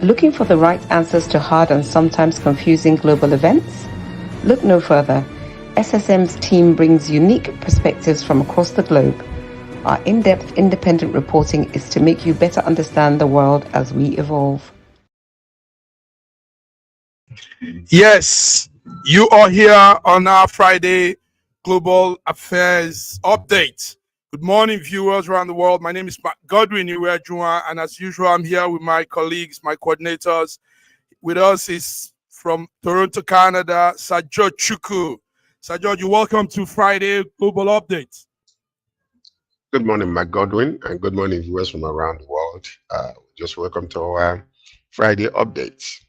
Looking for the right answers to hard and sometimes confusing global events? Look no further. SSM's team brings unique perspectives from across the globe. Our in-depth independent reporting is to make you better understand the world as we evolve. Yes, you are here on our Friday Global Affairs Update. Good morning, viewers around the world. My name is Godwin Iwejuwa, and as usual, I'm here with my colleagues, my coordinators. With us is from Toronto, Canada, Sajo Chuku. Sajo, you're welcome to Friday Global Update. Good morning, Mike Godwin, and good morning, viewers from around the world. Just welcome to our Friday updates.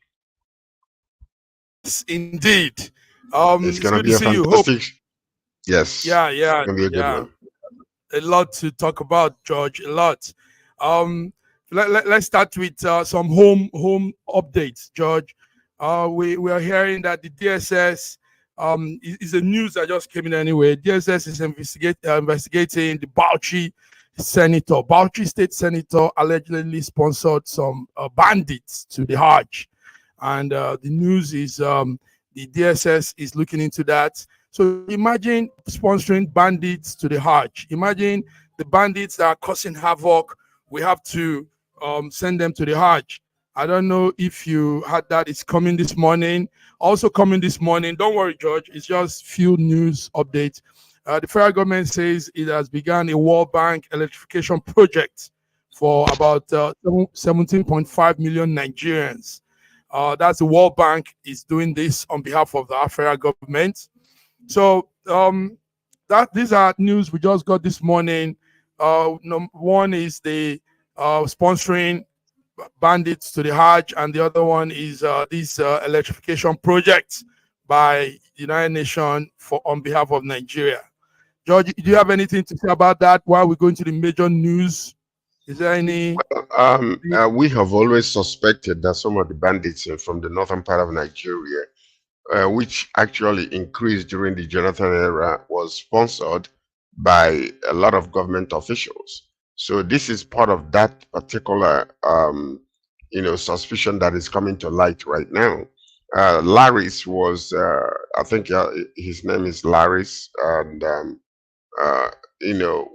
Yes, indeed. It's going to be a fantastic. Yes. Yeah. It's going to be a good one. A lot to talk about, George. A lot. Let's start with some home updates, George. We are hearing that the DSS is a news that just came in anyway. DSS is investigating the Bauchi State Senator allegedly sponsored some bandits to the Hajj, and the news is the DSS is looking into that. So imagine sponsoring bandits to the Hajj. Imagine the bandits that are causing havoc. We have to send them to the Hajj. I don't know if you had that. It's coming this morning. Also coming this morning. Don't worry, George. It's just few news updates. The federal government says it has begun a World Bank electrification project for about 17.5 million Nigerians. That's the World Bank is doing this on behalf of the federal government. So these are news we just got this morning. One is the sponsoring bandits to the Hajj, and the other one is this electrification project by the United Nations on behalf of Nigeria. George, do you have anything to say about that while we go into the major news? Is there any? We have always suspected that some of the bandits from the northern part of Nigeria, which actually increased during the Jonathan era, was sponsored by a lot of government officials. So this is part of that particular, suspicion that is coming to light right now. Laris was, I think his name is Laris, and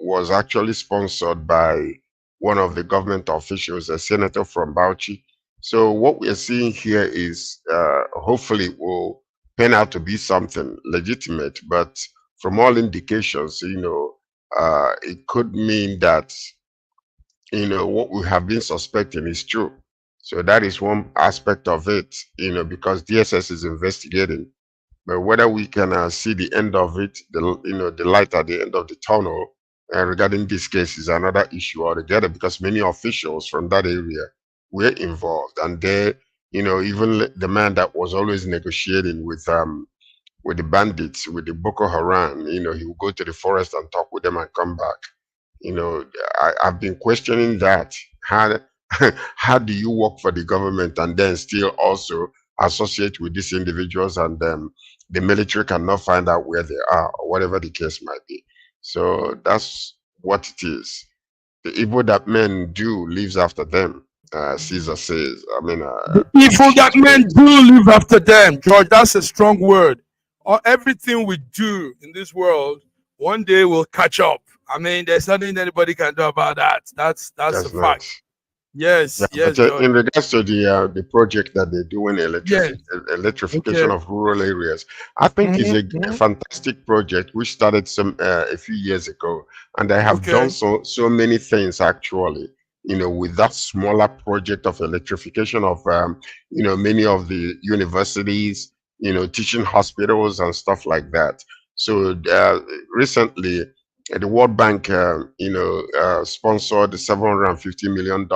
was actually sponsored by one of the government officials, a senator from Bauchi. So what we are seeing here is hopefully it will turn out to be something legitimate, but from all indications, it could mean that, what we have been suspecting is true. So that is one aspect of it, because DSS is investigating. But whether we can see the end of it, the light at the end of the tunnel regarding this case is another issue altogether, because many officials from that area were involved, and they, even the man that was always negotiating with the bandits, with the Boko Haram, he would go to the forest and talk with them and come back. I've been questioning that. How do you work for the government and then still also associate with these individuals, and the military cannot find out where they are, or whatever the case might be? So that's what it is. The evil that men do lives after them, Caesar says. The evil that men do live after them, George. That's a strong word. Everything we do in this world, one day will catch up. There's nothing anybody can do about that. That's a fact. Yes, yes. In regards to the project that they're doing, electrification of rural areas, I think it's a fantastic project which started a few years ago, and they have done so many things actually. With that smaller project of electrification of many of the universities, teaching hospitals and stuff like that. So recently, the World Bank, sponsored $750 million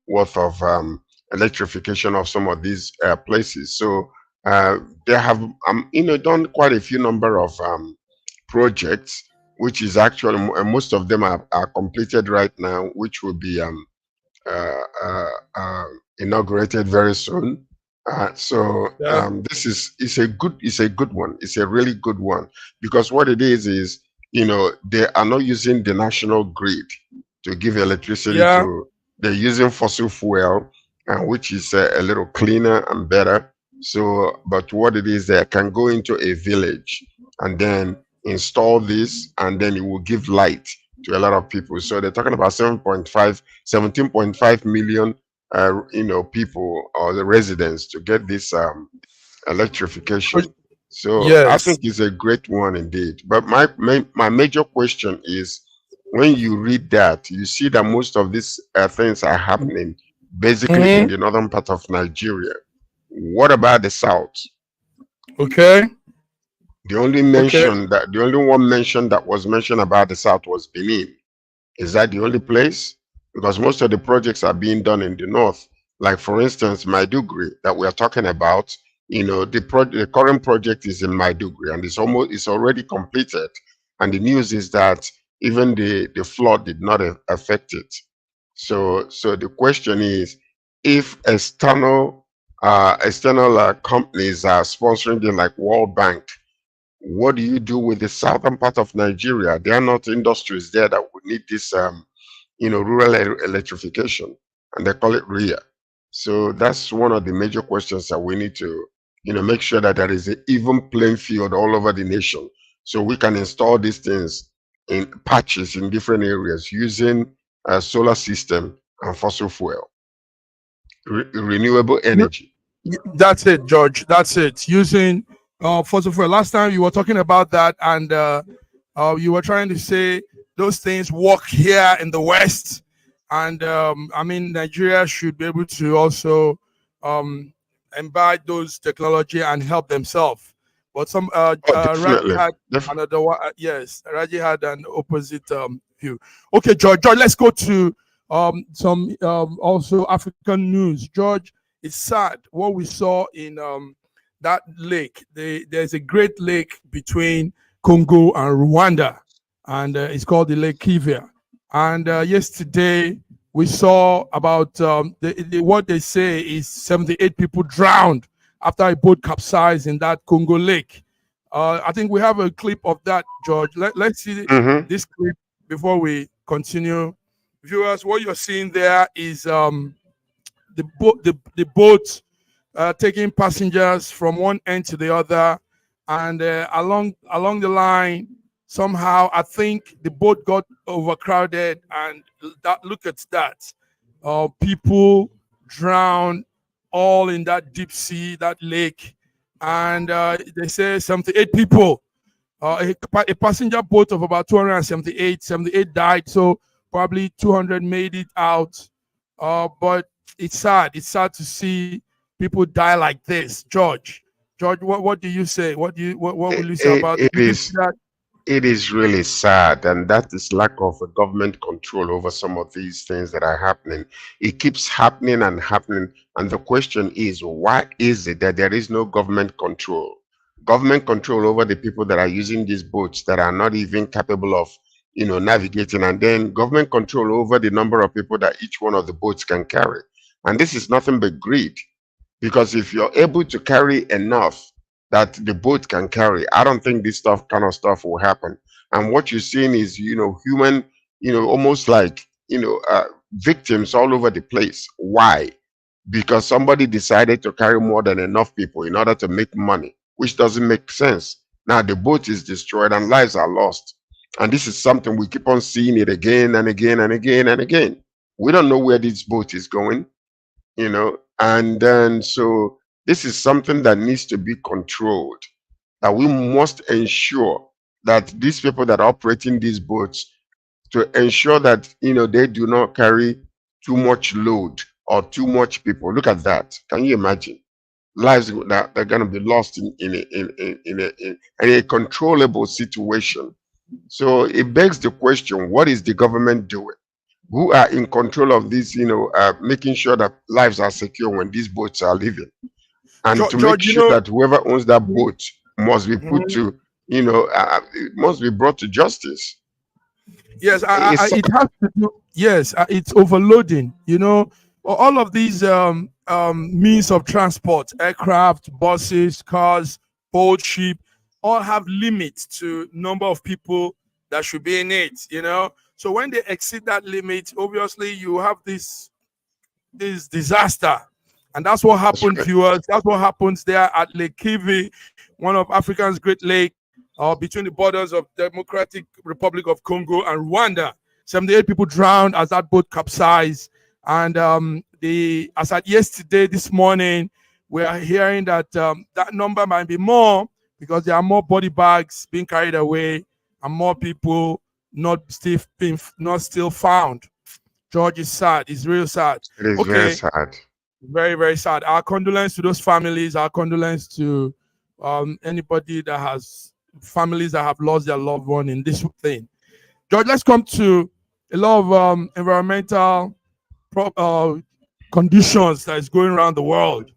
worth of electrification of some of these places. So they have, done quite a few number of projects, which is actually most of them are completed right now, which will be inaugurated very soon. This is a good one. It's a really good one, because what it is they are not using the national grid to give electricity to. They're using fossil fuel, which is a little cleaner and better. So, but what it is, they can go into a village and then install this, and then it will give light to a lot of people. So they're talking about 17.5 million, people or the residents to get this electrification. So I Yes. think it's a great one indeed. But my major question is, when you read that, you see that most of these things are happening basically in Mhm. the northern part of Nigeria. What about the south? Okay. Okay. The only one mention that was mentioned about the south was Benin. Is that the only place? Because most of the projects are being done in the north. Like for instance, Maiduguri that we are talking about. The current project is in Maiduguri and it's already completed. And the news is that even the flood did not affect it. So the question is, if external companies are sponsoring them like World Bank, what do you do with the southern part of Nigeria? There are not industries there that would need this, rural electrification, and they call it RIA. So that's one of the major questions that we need to, make sure that there is an even playing field all over the nation, so we can install these things in patches in different areas using a solar system and fossil fuel, renewable energy. That's it, George. That's it. Using fossil fuel. Last time you were talking about that, and you were trying to say those things work here in the West, and I mean Nigeria should be able to also um, imbibe those technology and help themselves. But some Oh, Raji definitely. had another one. Yes, Raji had an opposite view. Okay, George. George, let's go to some also African news. George, it's sad what we saw in that lake. There's a great lake between Congo and Rwanda, and it's called the Lake Kivu. And yesterday we saw about what they say is 78 people drowned after a boat capsized in that Congo lake. I think we have a clip of that, George. Let's see Hmm. this clip before we continue. Viewers, what you're seeing there is the boat taking passengers from one end to the other, and along the line, somehow I think the boat got overcrowded, and look at that, people drowned all in that deep sea, that lake, and they say 78 people. A passenger boat of about 78 died, so probably 200 made it out. But it's sad. It's sad to see people die like this. George, what do you say? What will It, you say it, about it? it Did you see is that? It is really sad, and that is lack of a government control over some of these things that are happening. It keeps happening and happening, and the question is, why is it that there is no government control? Government control over the people that are using these boats that are not even capable of, navigating, and then government control over the number of people that each one of the boats can carry. And this is nothing but greed. Because if you're able to carry enough that the boat can carry, I don't think this kind of stuff will happen. And what you're seeing is, human, almost like, victims all over the place. Why? Because somebody decided to carry more than enough people in order to make money, which doesn't make sense. Now the boat is destroyed and lives are lost. And this is something we keep on seeing it again and again and again and again. We don't know where this boat is going, and then so this is something that needs to be controlled, that we must ensure that these people that are operating these boats, to ensure that they do not carry too much load or too much people. Look at that. Can you imagine lives that are going to be lost in a controllable situation? So it begs the question, what is the government doing? Who are in control of this, making sure that lives are secure when these boats are leaving, and to make George, sure that whoever owns that boat must be put Mhm. to, it must be brought to justice. Yes, It's it has to do. Yes, it's overloading. All of these means of transport, aircraft, buses, cars, boat, ship, all have limits to number of people that should be in it. So when they exceed that limit, obviously you have this this disaster. And that's what happened, viewers. That's what happens there at Lake Kivu, one of Africa's great lakes, between the borders of Democratic Republic of Congo and Rwanda. 78 people drowned as that boat capsized. And as at yesterday, this morning, we are hearing that that number might be more because there are more body bags being carried away and more people not still found. George is sad. It's real sad. It is very sad. Very, very sad. Our condolences to those families. Our condolences to anybody that has families that have lost their loved one in this thing. George, let's come to a lot of environmental conditions that is going around the world.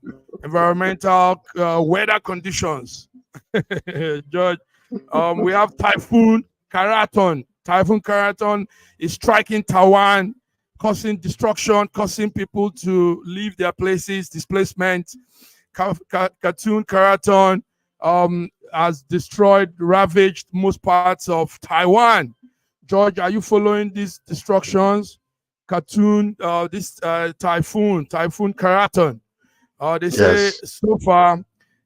Environmental weather conditions. George, we have Typhoon Krathon. Typhoon Krathon is striking Taiwan, causing destruction, causing people to leave their places, displacement. Typhoon Krathon has destroyed, ravaged most parts of Taiwan. George, are you following these destructions? Typhoon Krathon. They say so far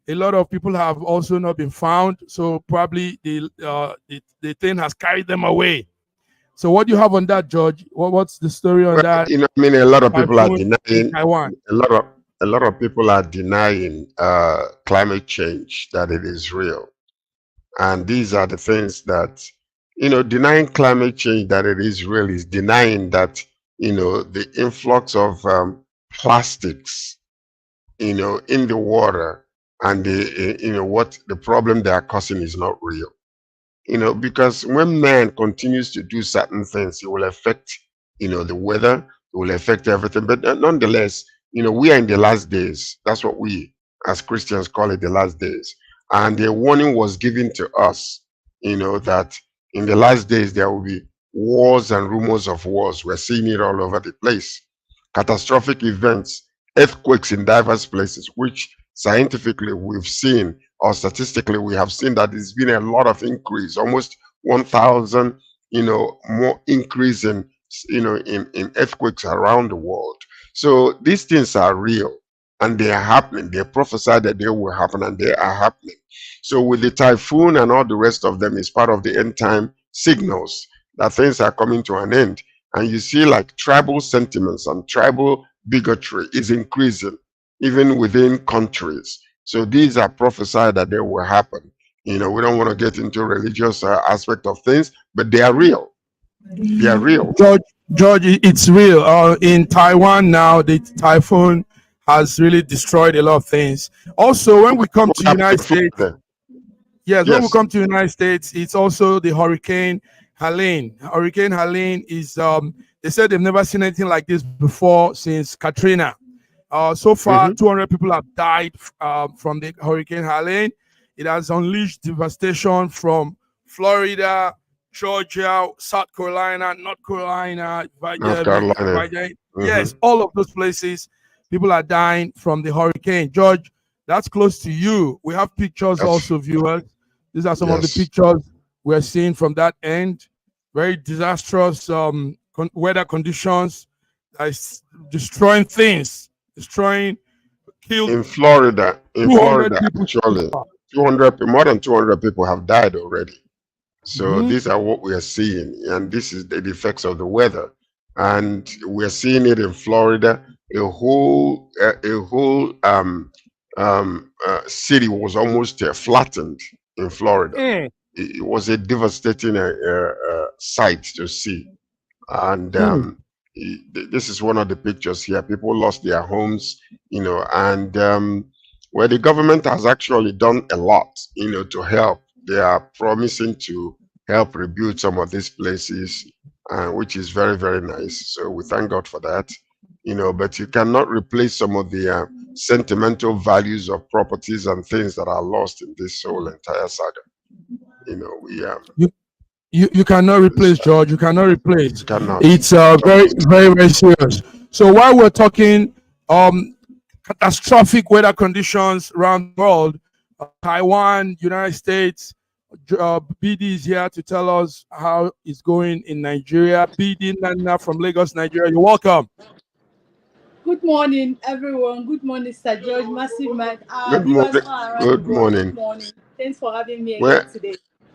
a lot of people have also not been found, so probably the thing has carried them away. So what do you have on that, George? What's the story on that? You know, I mean, a lot of people are denying Taiwan. A lot of people are denying climate change, that it is real. And these are the things that, you know, denying climate change that it is real is denying that, you know, the influx of plastics, you know, in the water and you know, what the problem they are causing is not real. You know, because when man continues to do certain things, it will affect, you know, the weather, it will affect everything. But nonetheless, you know, we are in the last days. That's what we as Christians call it, the last days. And the warning was given to us, you know, that in the last days there will be wars and rumors of wars. We're seeing it all over the place. Catastrophic events, earthquakes in diverse places, which scientifically we've seen, or statistically we have seen, that there's been a lot of increase, almost 1,000, you know, more increase in, you know, in earthquakes around the world. So these things are real and they are happening. They prophesied that they will happen and they are happening. So with the typhoon and all the rest of them is part of the end time signals that things are coming to an end. And you see, like, tribal sentiments and tribal bigotry is increasing even within countries. So these are prophesied that they will happen. You know, we don't want to get into religious aspect of things, but they are real. They are real. George, it's real. In Taiwan now, the typhoon has really destroyed a lot of things. Also, when we come to the United States, when we come to the United States, it's also the Hurricane Helene. Hurricane Helene is, they said they've never seen anything like this before since Katrina. So far, 200 people have died from the Hurricane Helene. It has unleashed devastation from Florida, Georgia, South Carolina, North Carolina, yes, all of those places. People are dying from the hurricane. George, that's close to you. We have pictures also, viewers. These are some of the pictures we're seeing from that end. Very disastrous weather conditions. Destroying things. Killed in Florida, actually, more than 200 people have died already. So these are what we are seeing, and this is the effects of the weather, and we're seeing it in Florida. A whole city was almost flattened in Florida. It was a devastating sight to see, and this is one of the pictures here. People lost their homes, you know, and where the government has actually done a lot, you know, to help. They are promising to help rebuild some of these places, which is very, very nice. So we thank God for that, you know, but you cannot replace some of the sentimental values of properties and things that are lost in this whole entire saga. You know, You cannot replace, George. You cannot replace. Cannot. It's very, very, very serious. So while we're talking catastrophic weather conditions around the world, Taiwan, United States, BD is here to tell us how it's going in Nigeria. BD Nana from Lagos, Nigeria. You're welcome. Good morning, everyone. Good morning, Sir George. Massive man. Good Viewers morning. all around the Good world. Good morning. morning. Thanks for having me Well, again today.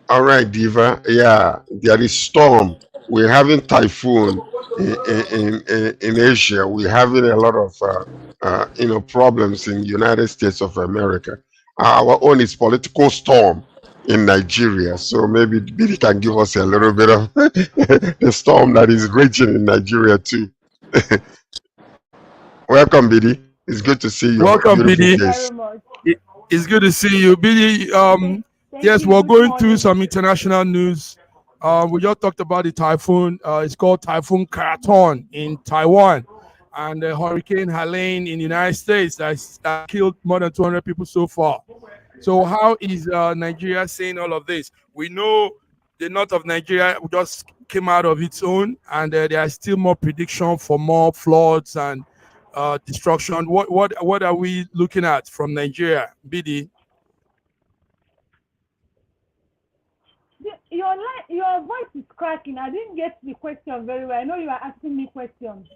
all right, Diva. Yeah, there is storm. We're having typhoon in Asia. We're having a lot of problems in United States of America. Our own is political storm in Nigeria. So maybe Billy can give us a little bit of the storm that is raging in Nigeria too. Welcome, Billy. It's good to see your Welcome, beautiful Thank you BD. face. very much. It's good to see you, BD. Thank Yes, you. we're Good going through morning. some international news. We just talked about the typhoon. It's called Typhoon Krathon in Taiwan, and the Hurricane Helene in the United States that killed more than 200 people so far. So how is Nigeria seeing all of this? We know the north of Nigeria just came out of its own, and there are still more prediction for more floods and destruction. What are we looking at from Nigeria, BD? Your voice is cracking. I didn't get the question very well. I know you are asking me questions.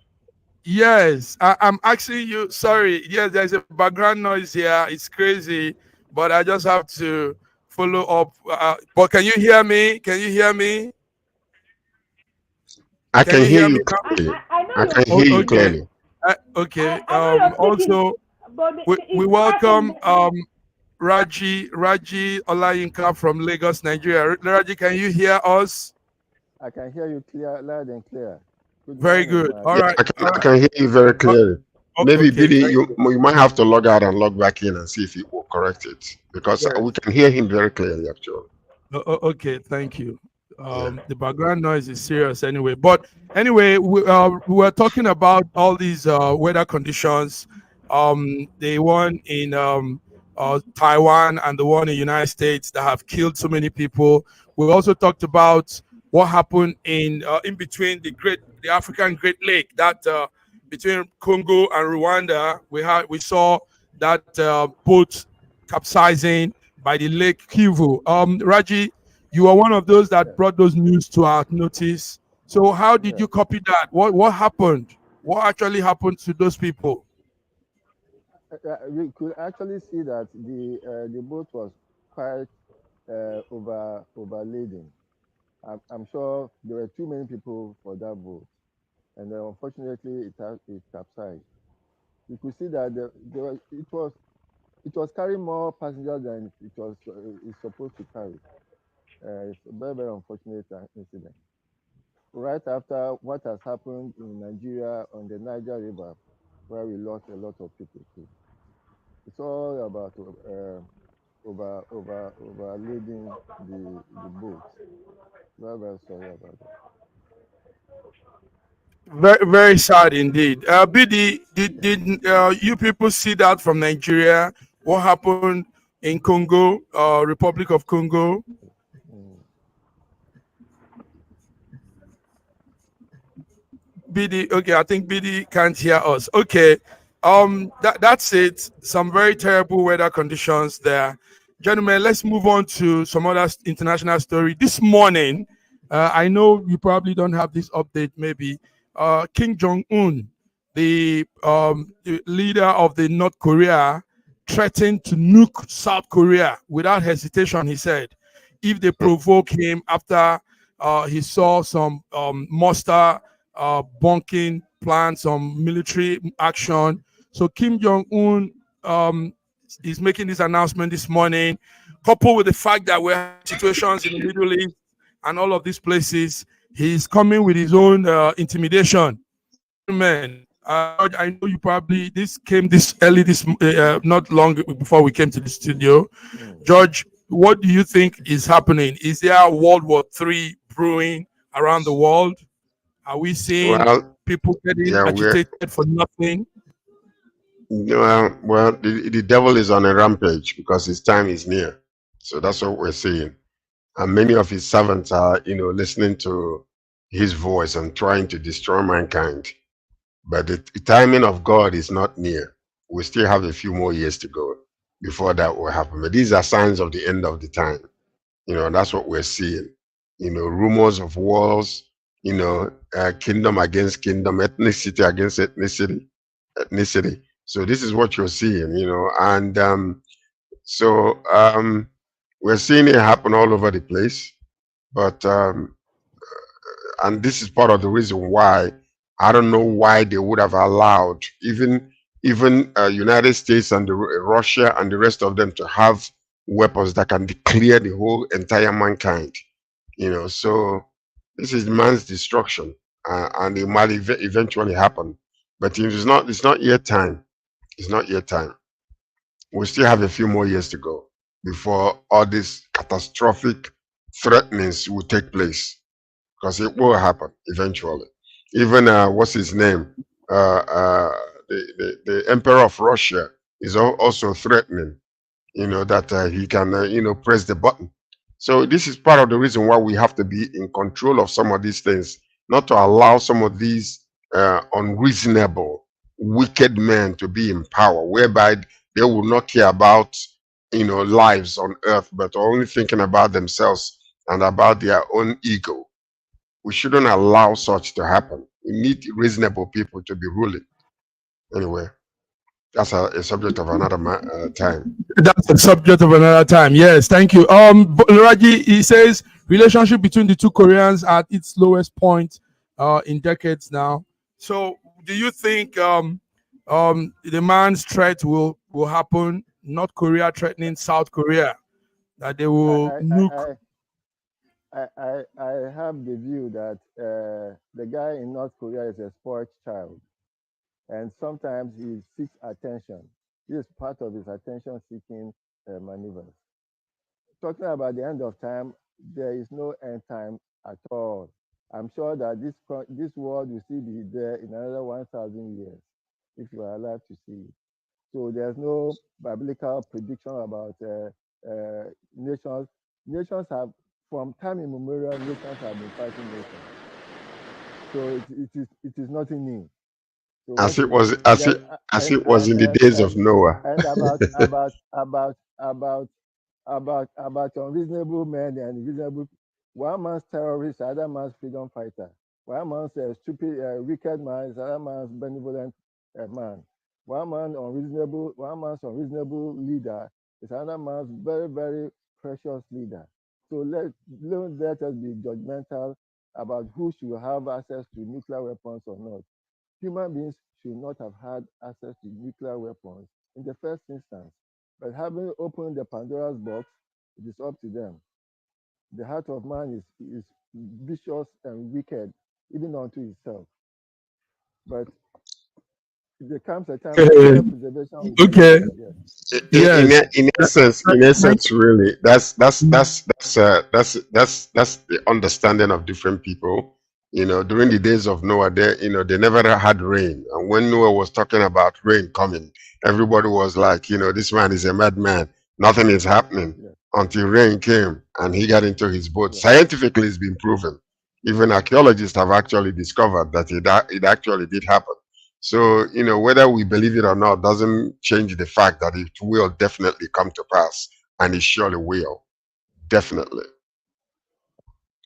Yes, I'm asking you. Sorry, yes, there's a background noise here. It's crazy, but I just have to follow up. But can you hear me? Can you hear me? I Can can you hear hear me you now? clearly. I know I you're can hear you speaking. Okay. clearly. Okay. I know you're speaking, Also, but we it's cracking. welcome Raji Olayinka from Lagos, Nigeria. Raji, can you hear us? I can hear you clear, loud and clear. Good Very morning, good. my All Yeah, right. I can hear you very Uh, clearly. Maybe okay. Billy, you might have to log out and log back in and see if he will correct it because Yes. we can hear him very clearly actually. Okay. Thank you. Yeah. The background noise is serious anyway. But anyway, we were talking about all these weather conditions. The one in Taiwan and the one in the United States that have killed so many people. We also talked about what happened in between the African Great Lake that between Congo and Rwanda. We saw that boat capsizing by the Lake Kivu. Raji, you are one of those that yeah, brought those news to our notice. So how did yeah. you copy that? What happened? What actually happened to those people? We could actually see that the boat was quite overladen. I'm sure there were too many people for that boat, and unfortunately, it capsized. You could see that it was carrying more passengers than it's supposed to carry. It's a very very unfortunate incident. Right after what has happened in Nigeria on the Niger River, where we lost a lot of people too. It's all about overloading the boat. Very very sorry about that. Very, very sad indeed. BD, did you people see that from Nigeria? What happened in Congo, Republic of Congo? Mm. BD, okay, I think BD can't hear us. Okay, that's it. Some very terrible weather conditions there, gentlemen. Let's move on to some other international story. This morning, I know you probably don't have this update. Maybe Kim Jong Un, the leader of the North Korea, threatened to nuke South Korea without hesitation. He said, if they provoke him after he saw some muster bunking plan, some military action. So Kim Jong Un is making this announcement this morning, coupled with the fact that we have situations in the Middle East and all of these places. He's coming with his own intimidation. Gentlemen, I know you probably this came this early, this not long before we came to the studio. Mm. George, what do you think is happening? Is there a World War III brewing around the world? Are we seeing Well, people getting yeah, agitated for nothing? the devil is on a rampage because his time is near. So that's what we're seeing. And many of his servants are, listening to his voice and trying to destroy mankind. But the timing of God is not near. We still have a few more years to go before that will happen. But these are signs of the end of the time. That's what we're seeing. Rumors of wars, kingdom against kingdom, ethnicity against ethnicity. ethnicity. So this is what you're seeing, and we're seeing it happen all over the place. But and this is part of the reason why I don't know why they would have allowed even United States and Russia and the rest of them to have weapons that can declare the whole entire mankind. So this is man's destruction, and it might eventually happen. But it's not yet time. It's not yet time. We still have a few more years to go before all these catastrophic threatenings will take place, because it will happen eventually. Even what's his name? The Emperor of Russia is also threatening, that he can, press the button. So this is part of the reason why we have to be in control of some of these things, not to allow some of these unreasonable, wicked men to be in power, whereby they will not care about, lives on earth, but only thinking about themselves and about their own ego. We shouldn't allow such to happen. We need reasonable people to be ruling. Anyway, that's a subject of another time. That's a subject of another time. Yes, thank you. Raji, he says relationship between the two Koreans at its lowest point in decades now. So, do you think the man's threat will happen? North Korea threatening South Korea that they will nuke. I have the view that the guy in North Korea is a spoiled child, and sometimes he seeks attention. This is part of his attention-seeking maneuvers. Talking about the end of time, there is no end time at all. I'm sure that this world will still be there in another 1,000 years, if you are allowed to see it. So there's no biblical prediction about nations. Nations have, from time immemorial, nations have been fighting nations. So it is nothing new. So as it was in the days of Noah. And about unreasonable men and reasonable. One man's terrorist, other man's freedom fighter. One man's stupid, wicked man, other man's benevolent man. One man's unreasonable leader is another man's very, very precious leader. So let us be judgmental about who should have access to nuclear weapons or not. Human beings should not have had access to nuclear weapons in the first instance. But having opened the Pandora's box, it is up to them. The heart of man is vicious and wicked, even unto itself. But there comes a time when preservation will okay. In essence, really, that's the understanding of different people. During the days of Noah, they never had rain, and when Noah was talking about rain coming, everybody was like, this man is a madman. Nothing is happening until rain came, and he got into his boat. Scientifically, it's been proven. Even archaeologists have actually discovered that it actually did happen. So, whether we believe it or not doesn't change the fact that it will definitely come to pass, and it surely will. Definitely.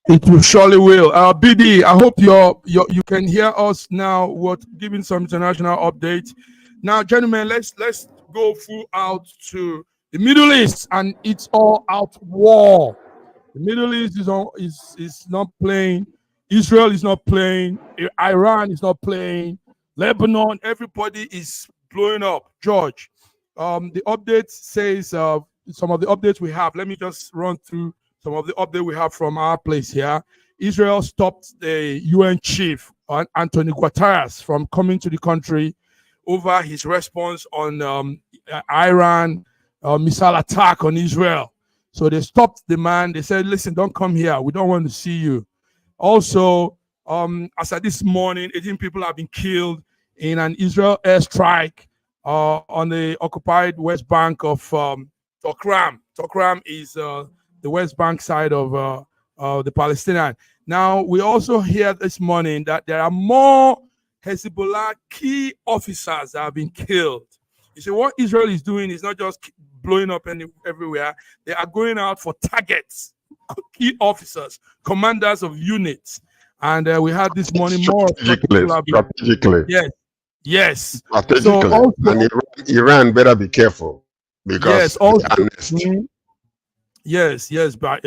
It will surely will. BD, I hope you can hear us now. What giving some international updates. Now, gentlemen, let's go full out to the Middle East, and it's all out war. The Middle East is not playing. Israel is not playing. Iran is not playing. Lebanon, everybody is blowing up. George, the update says some of the updates we have. Let me just run through some of the update we have from our place here. Israel stopped the UN chief, Antonio Guterres, from coming to the country over his response on Iran missile attack on Israel. So they stopped the man. They said, listen, don't come here. We don't want to see you. Also, as of this morning, 18 people have been killed in an Israel airstrike on the occupied West Bank of Tokram. Tokram is the West Bank side of the Palestinian. Now, we also hear this morning that there are more Hezbollah key officers that have been killed. You see, what Israel is doing is not just blowing up everywhere. They are going out for targets, key officers, commanders of units. And we had this morning more strategically. Yes. So strategically. also, And Iran better be careful because yes, they also, are next. yes, but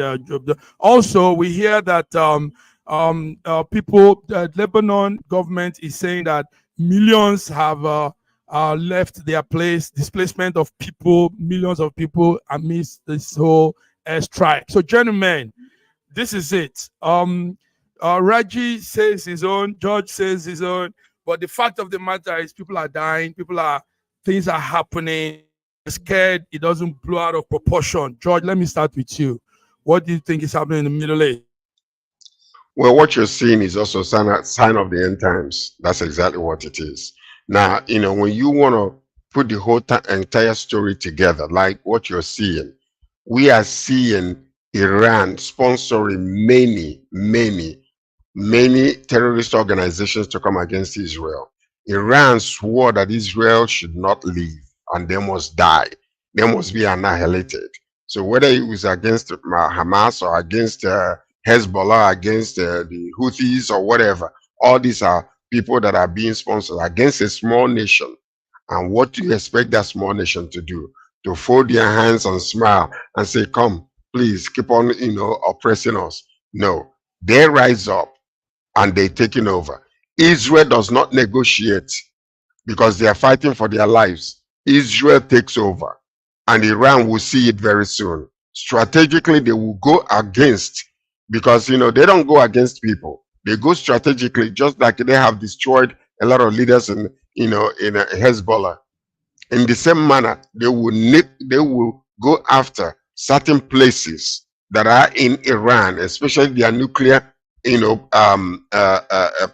also we hear that people, Lebanon government is saying that millions have left their place, displacement of people, millions of people amidst this whole strike. So, gentlemen, this is it. Raji says his own, George says his own, but the fact of the matter is people are dying, things are happening. We're scared it doesn't blow out of proportion. George, let me start with you. What do you think is happening in the Middle East? Well, what you're seeing is also sign of the end times. That's exactly what it is. Now, when you want to put the whole entire story together, like what you're seeing, we are seeing Iran sponsoring many terrorist organizations to come against Israel. Iran swore that Israel should not live and they must die. They must be annihilated. So whether it was against Hamas or against Hezbollah, against the Houthis or whatever, all these are people that are being sponsored against a small nation. And what do you expect that small nation to do? To fold their hands and smile and say, come, please keep on, oppressing us. No, they rise up and they taking over. Israel does not negotiate because they are fighting for their lives. Israel takes over and Iran will see it very soon. Strategically, they will go against because, they don't go against people. They go strategically, just like they have destroyed a lot of leaders in Hezbollah. In the same manner, they will go after certain places that are in Iran, especially their nuclear,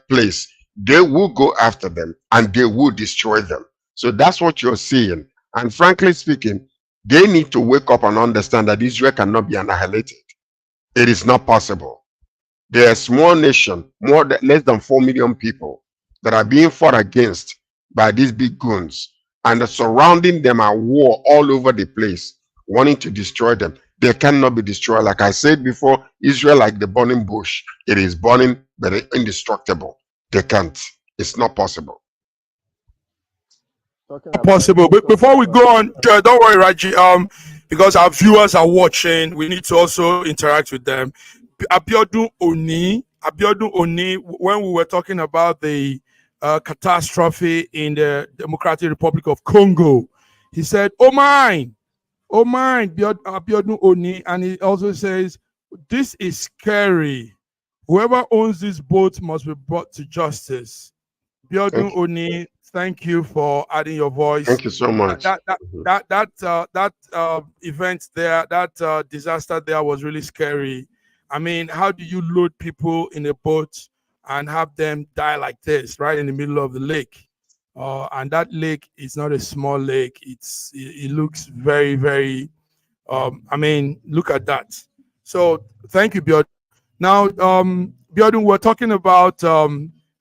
place. They will go after them and they will destroy them. So that's what you're seeing. And frankly speaking, they need to wake up and understand that Israel cannot be annihilated. It is not possible. They're a small nation, less than 4 million people that are being fought against by these big goons. And surrounding them are war all over the place, wanting to destroy them. They cannot be destroyed. Like I said before, Israel, like the burning bush, it is burning, but it's indestructible. They can't. It's not possible. Possible. But before we go on, don't worry, Raji. Because our viewers are watching, we need to also interact with them. Abiodun Oni, when we were talking about the catastrophe in the Democratic Republic of Congo, he said, oh mine, Abiodun Oni, and he also says, this is scary. Whoever owns this boat must be brought to justice. Abiodun Oni, thank you for adding your voice. Thank you so much. That event there, that disaster there was really scary. I mean, how do you load people in a boat and have them die like this, right in the middle of the lake? And that lake is not a small lake. It looks very, very. I mean, look at that. So thank you, Bjorn. Now, Bjorn, we're talking about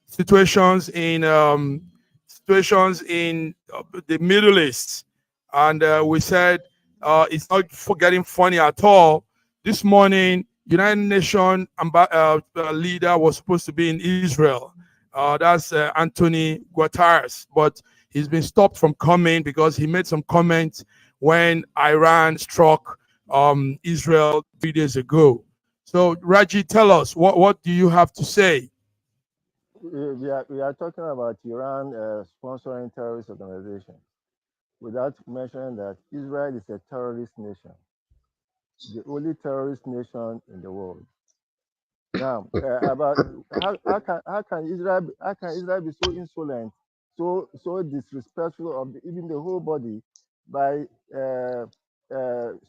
situations in the Middle East, and we said it's not getting funny at all. This morning, United Nations leader was supposed to be in Israel. That's Anthony Guterres, but he's been stopped from coming because he made some comments when Iran struck Israel 3 days ago. So, Raji, tell us, what do you have to say? We are talking about Iran sponsoring terrorist organizations without mentioning that Israel is a terrorist nation, the only terrorist nation in the world. Now, about how can Israel be so insolent, so disrespectful of even the whole body by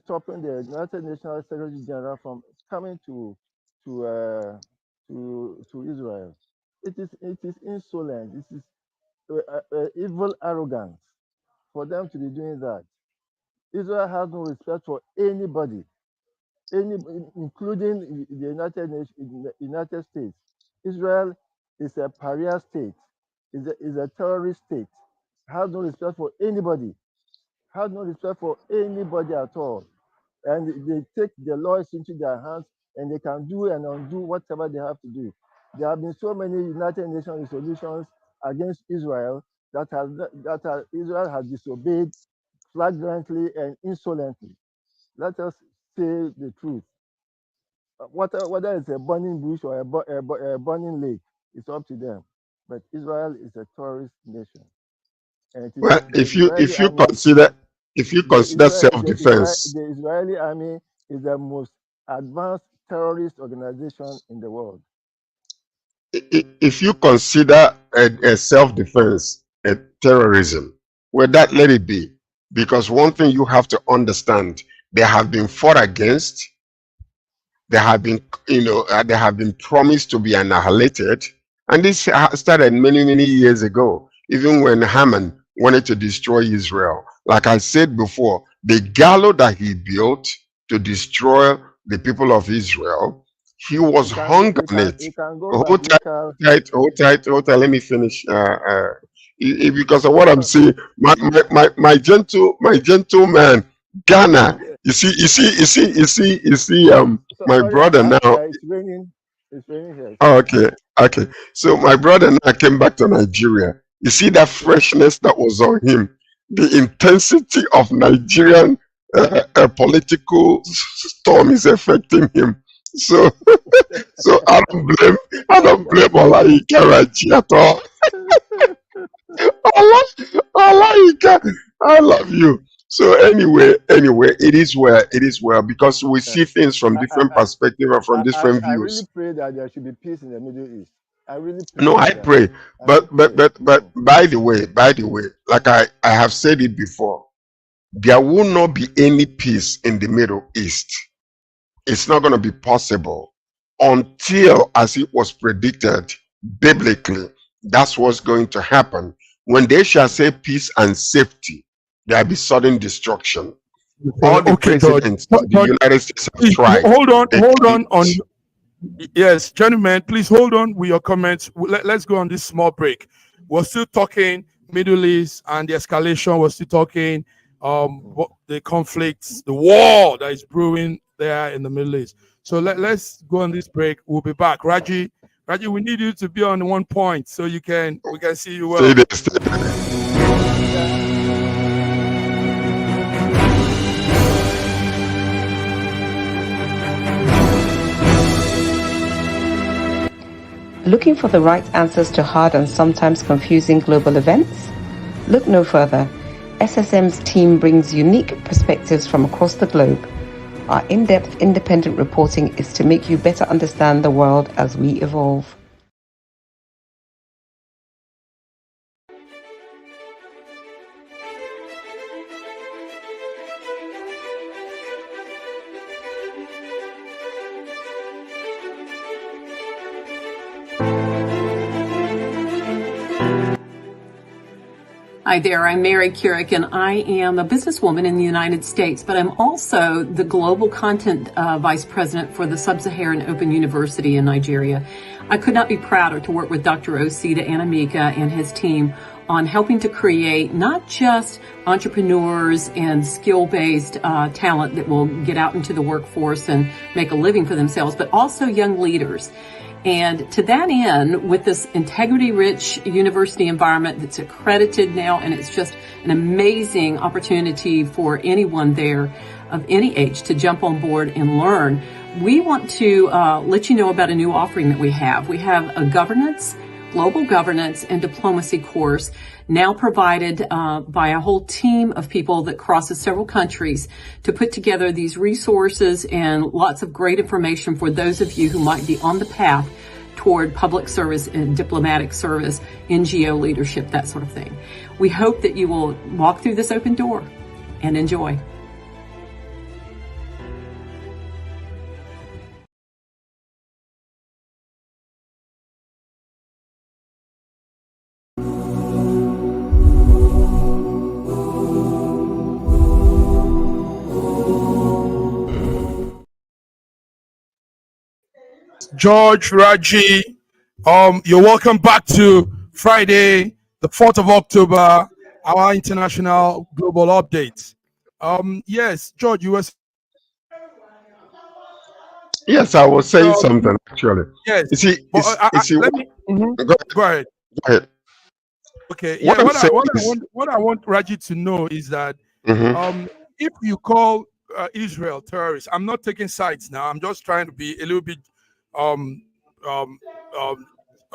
stopping the United Nations Secretary General from coming to Israel? It is insolent. This is evil arrogance for them to be doing that. Israel has no respect for anybody, including the United States. Israel is a pariah state, is a terrorist state, has no respect for anybody, has no respect for anybody at all. And they take the laws into their hands and they can do and undo whatever they have to do. There have been so many United Nations resolutions against Israel that Israel has disobeyed flagrantly and insolently. Let us say the truth. Whether it's a burning bush or a burning lake, it's up to them. But Israel is a terrorist nation, and it is Well, the Israeli army. if you consider self-defense, The Israeli army is the most advanced terrorist organization in the world. if you consider a self-defense a terrorism, well, that let it be. Because one thing you have to understand, they have been fought against, they have been, they have been promised to be annihilated. And this started many, many years ago, even when Haman wanted to destroy Israel. Like I said before, the gallows that he built to destroy the people of Israel, he was hung on it. Hold tight. Let me finish. Because of what I'm saying, my gentleman, Ghana. You see. My brother now. It's raining here. Oh, okay. So my brother now came back to Nigeria. You see that freshness that was on him, the intensity of Nigerian political storm is affecting him. So, so I don't blame Olaika Raji at all. I love you. So anyway, it is well because we see things from different perspectives and from different views. I really pray that there should be peace in the Middle East. I really pray. No, I pray. But by the way, like I have said it before, there will not be any peace in the Middle East. It's not going to be possible until, as it was predicted biblically, that's what's going to happen. When they shall say peace and safety, there will be sudden destruction. All the presidents of the United States have tried. Hold on. Yes, gentlemen, please hold on with your comments. Let's go on this small break. We're still talking Middle East and the escalation. We're still talking the conflicts, the war that is brewing there in the Middle East. So let's go on this break. We'll be back. Raji, we need you to be on one point so we can see you well. Looking for the right answers to hard and sometimes confusing global events? Look no further. SSM's team brings unique perspectives from across the globe. Our in-depth independent reporting is to make you better understand the world as we evolve. Hi there, I'm Mary Keurig, and I am a businesswoman in the United States, but I'm also the Global Content Vice President for the Sub-Saharan Open University in Nigeria. I could not be prouder to work with Dr. Osita Anamika and his team on helping to create not just entrepreneurs and skill-based talent that will get out into the workforce and make a living for themselves, but also young leaders. And to that end, with this integrity-rich university environment that's accredited now, and it's just an amazing opportunity for anyone there of any age to jump on board and learn, we want to let you know about a new offering that we have. We have a global governance and diplomacy course now provided by a whole team of people that crosses several countries to put together these resources and lots of great information for those of you who might be on the path toward public service and diplomatic service, NGO leadership, that sort of thing. We hope that you will walk through this open door and enjoy. George, Raji, you're welcome back to Friday, the 4th of October, our international global update. Yes, George, you were... Yes, I was saying something actually. Yes. You see, Let me, go ahead. Okay, What yeah. I'm saying is, What I want Raji to know is that Mhm. if you call Israel terrorists, I'm not taking sides now. I'm just trying to be a little bit um, um,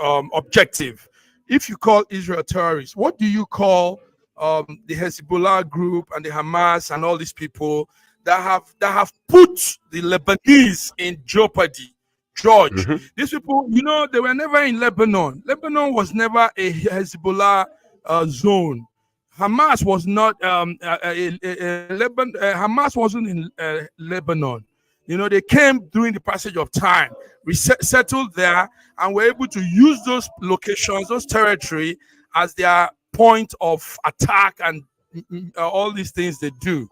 um, objective. If you call Israel terrorists, what do you call the Hezbollah group and the Hamas and all these people that have put the Lebanese in jeopardy? George, Mhm. these people, they were never in Lebanon. Lebanon was never a Hezbollah zone. Hamas was not Lebanon. Hamas wasn't in Lebanon. They came during the passage of time, settled there, and were able to use those locations, those territory, as their point of attack and all these things they do.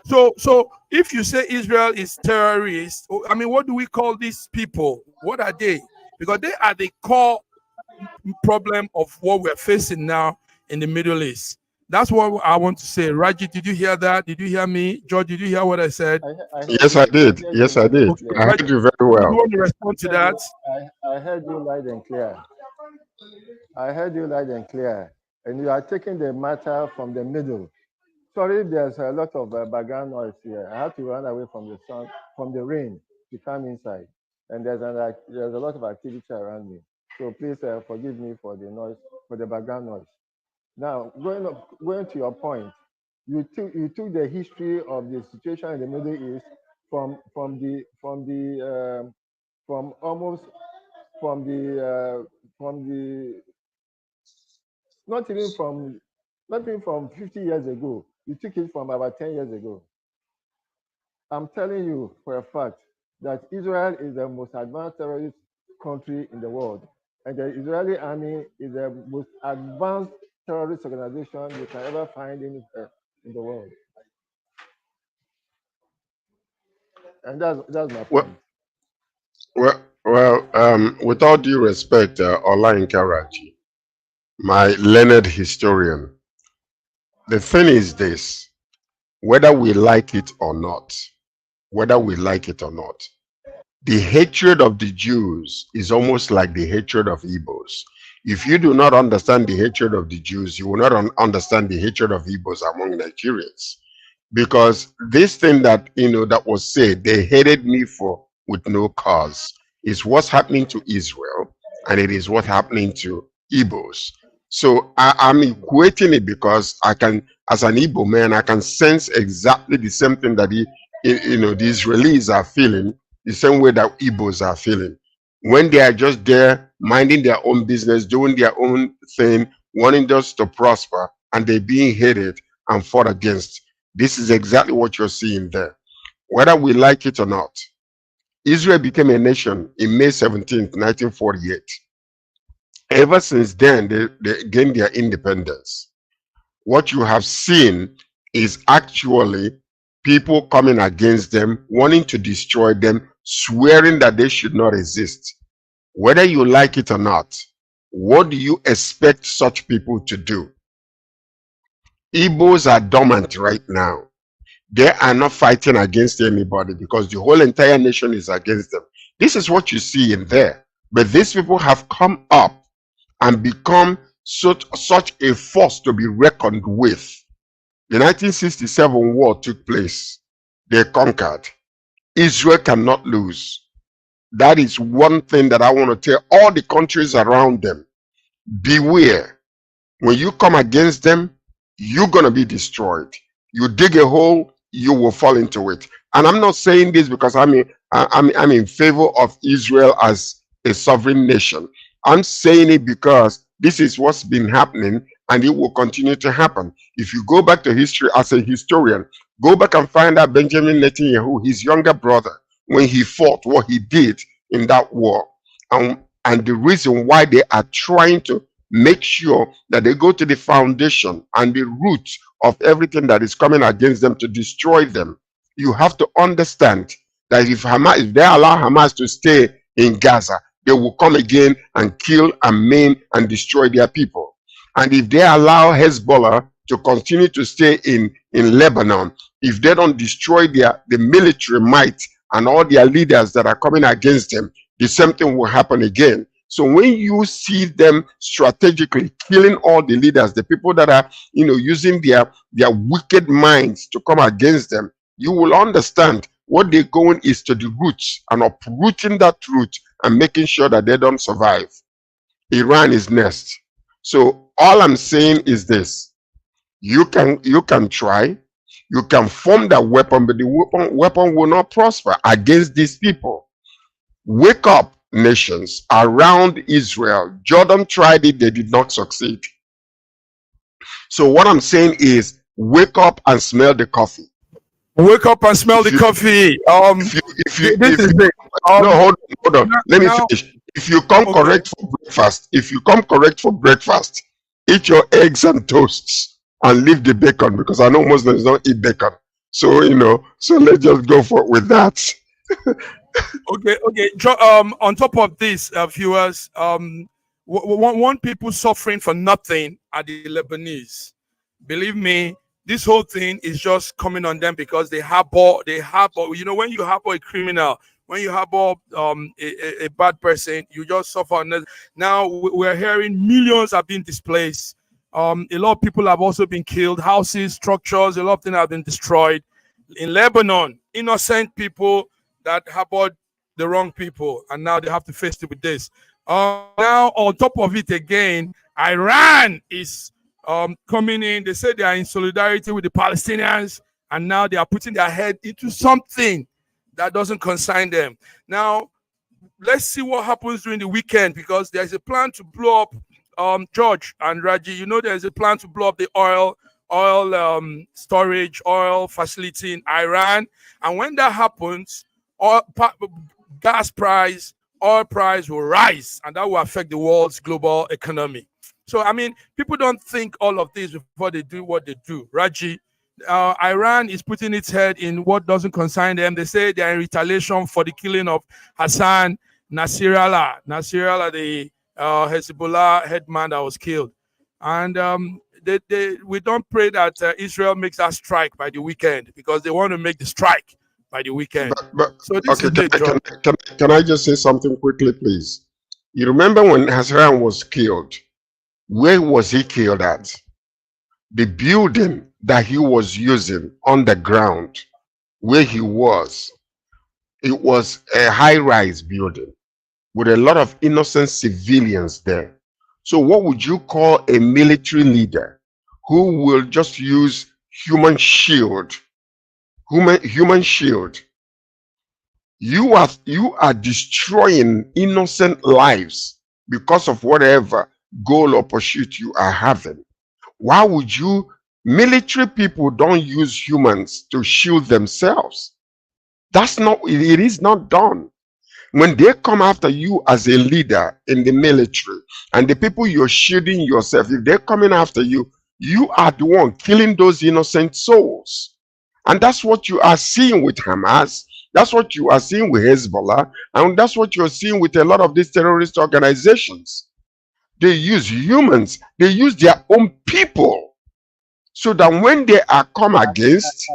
So if you say Israel is terrorist, I mean, what do we call these people? What are they? Because they are the core problem of what we're facing now in the Middle East. That's what I want to say. Raji, did you hear that? Did you hear me? George, did you hear what I said? I heard Yes, you. I did. I heard Yes, you I loud and did. Okay, clear. I Raji, heard you very you well. want to respond to that? I heard you loud and clear. I heard you loud and clear. And you are taking the matter from the middle. Sorry, there's a lot of background noise here. I have to run away from the sun, from the rain, to come inside. And there's a lot of activity around me. So please forgive me for the noise, for the background noise. Now, going to your point, you took the history of the situation in the Middle East from almost from the not even from 50 years ago. You took it from about 10 years ago. I'm telling you for a fact that Israel is the most advanced terrorist country in the world. And the Israeli army is the most advanced terrorist organization you can ever find anywhere in the world. And that's my Well, point. with all due respect, Ola Nkaraji, my learned historian, the thing is this: whether we like it or not, whether we like it or not, the hatred of the Jews is almost like the hatred of Igbos. If you do not understand the hatred of the Jews, you will not understand the hatred of Igbos among Nigerians. Because this thing that that was said, they hated me for with no cause, is what's happening to Israel, and it is what's happening to Igbos. So I'm equating it because I can, as an Igbo man, I can sense exactly the same thing that the Israelis are feeling, the same way that Igbos are feeling. When they are just there minding their own business, doing their own thing, wanting us to prosper, and they're being hated and fought against. This is exactly what you're seeing there. Whether we like it or not, Israel became a nation in May 17th, 1948. Ever since then, they gained their independence. What you have seen is actually people coming against them, wanting to destroy them, swearing that they should not exist. Whether you like it or not, what do you expect such people to do? Igbos are dormant right now. They are not fighting against anybody because the whole entire nation is against them. This is what you see in there. But these people have come up and become such a force to be reckoned with. The 1967 war took place. They conquered. Israel cannot lose. That is one thing that I want to tell all the countries around them. Beware. When you come against them, you're going to be destroyed. You dig a hole, you will fall into it. And I'm not saying this because I'm in favor of Israel as a sovereign nation. I'm saying it because this is what's been happening and it will continue to happen. If you go back to history as a historian, go back and find out Benjamin Netanyahu, his younger brother, when he fought, what he did in that war, and the reason why they are trying to make sure that they go to the foundation and the root of everything that is coming against them to destroy them. You have to understand that if they allow Hamas to stay in Gaza, they will come again and kill and maim and destroy their people. And if they allow Hezbollah to continue to stay in Lebanon, if they don't destroy the military might and all their leaders that are coming against them, the same thing will happen again. So when you see them strategically killing all the leaders, the people that are, using their wicked minds to come against them, you will understand what they're going is to the roots and uprooting that root and making sure that they don't survive. Iran is next. So all I'm saying is this: you can try, you can form that weapon, but the weapon will not prosper against these people. Wake up, nations around Israel. Jordan tried it, they did not succeed. So what I'm saying is, wake up and smell the coffee. Wake up and smell the coffee. No, hold on. Let me finish. If you come correct for breakfast, eat your eggs and toasts and leave the bacon, because I know Muslims don't eat bacon. So so let's just go with that. Okay. On top of this, viewers, one people suffering for nothing are the Lebanese. Believe me, this whole thing is just coming on them because they harbor. When you harbor a criminal, when you harbor a bad person, you just suffer. Now we're hearing millions are being displaced. A lot of people have also been killed. Houses, structures, a lot of things have been destroyed. In Lebanon, innocent people that harbored the wrong people, and now they have to face it with this. Now, on top of it again, Iran is coming in. They say they are in solidarity with the Palestinians, and now they are putting their head into something that doesn't concern them. Now, let's see what happens during the weekend, because there's a plan to blow up, George and Raji, there's a plan to blow up the oil storage, oil facility in Iran. And when that happens, gas price, oil price will rise, and that will affect the world's global economy. So, people don't think all of this before they do what they do. Raji, Iran is putting its head in what doesn't concern them. They say they are in retaliation for the killing of Hassan Nasrallah, the Hezbollah headman that was killed. And we don't pray that Israel makes that strike by the weekend, because they want to make the strike by the weekend. So this can I just say something quickly, please? You remember when Hassan was killed? Where was he killed at? The building that he was using on the ground where he was, it was a high-rise building with a lot of innocent civilians there. So what would you call a military leader who will just use human shield? Human shield. You are destroying innocent lives because of whatever goal or pursuit you are having. Why would you? Military people don't use humans to shield themselves. It is not done. When they come after you as a leader in the military, and the people you're shielding yourself, if they're coming after you, you are the one killing those innocent souls. And that's what you are seeing with Hamas. That's what you are seeing with Hezbollah. And that's what you're seeing with a lot of these terrorist organizations. They use humans. They use their own people. So that when they are come against,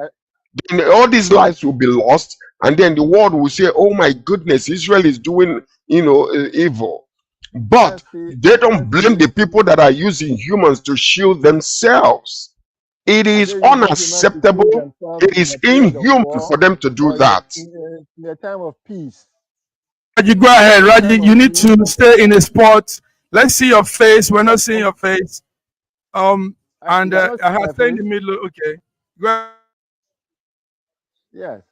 then all these lives will be lost. And then the world will say, oh my goodness, Israel is doing, evil. But they don't blame the people that are using humans to shield themselves. It is unacceptable. It is inhuman for them to do that. In a time of peace. Raji, go ahead, Raji. You need to stay in a spot. Let's see your face. We're not seeing your face. I have stayed in the middle. Okay. Go ahead. Yes.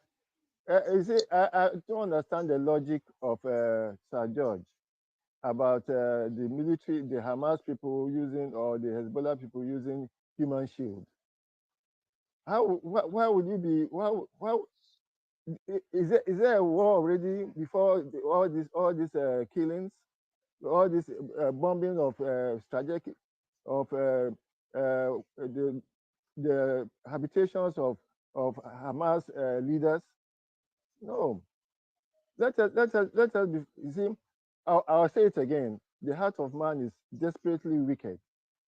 You see, I don't understand the logic of Sir George about the military, the Hamas people using, or the Hezbollah people using human shield. Why would you be? Why is there a war already before all these killings, all this bombing of strategic of the habitations of Hamas leaders? No. Let us be, you see, I'll say it again. The heart of man is desperately wicked,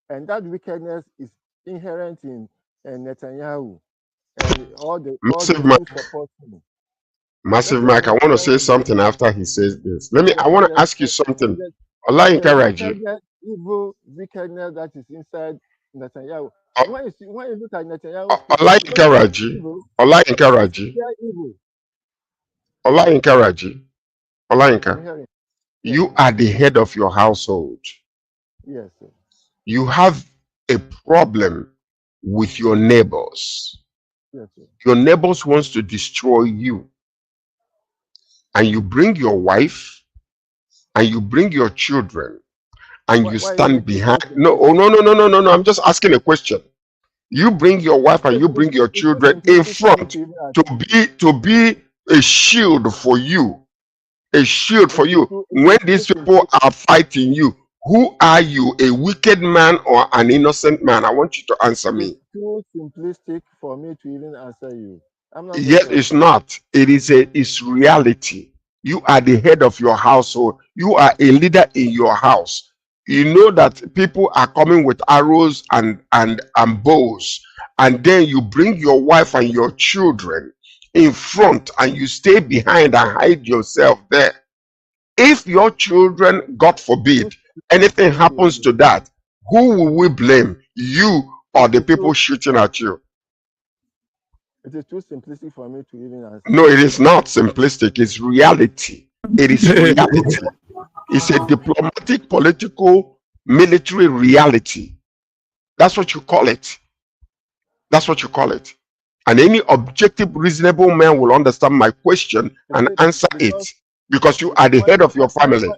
and that wickedness is inherent in Netanyahu and all the support him. Massive Mike, I want to say something after he says this. I want to ask you something. evil wickedness that is inside Netanyahu. O- When you look at Netanyahu's people, you Olayinka don't see Raji, evil. Olayinka You Raji, see their evil. Olayinka Raji, I'm Olayinka, hearing. Yes, you sir. are the head of your household. Yes, sir. You have a problem with your neighbors. Yes, sir. Your neighbors wants to destroy you. And you bring your wife and you bring your children and you Why are you stand making it behind. too No, oh, simplistic? no. I'm just asking a question. You bring your wife and you bring your It's too children in simplistic for me front to even to answer you. be a shield for you. A shield for you. It When is too these people simplistic. are fighting you, who are you, a wicked man or an innocent man? I want you to answer It is me. too simplistic for me to even answer you. I'm not going Yet to it's answer you. not. It's reality. You are the head of your household. You are a leader in your house. You know that people are coming with arrows and bows, and then you bring your wife and your children in front and you stay behind and hide yourself there. If your children, God forbid, This, anything thank you. happens to that, who will we blame? You or It the is people shooting at you? too simplistic for me to even answer. No, it is not simplistic. It's reality. It is reality. It's a diplomatic, political, military reality. That's what you call it. That's what you call it. And any objective, reasonable man will understand my question I and said answer it because because you are the when head of your family.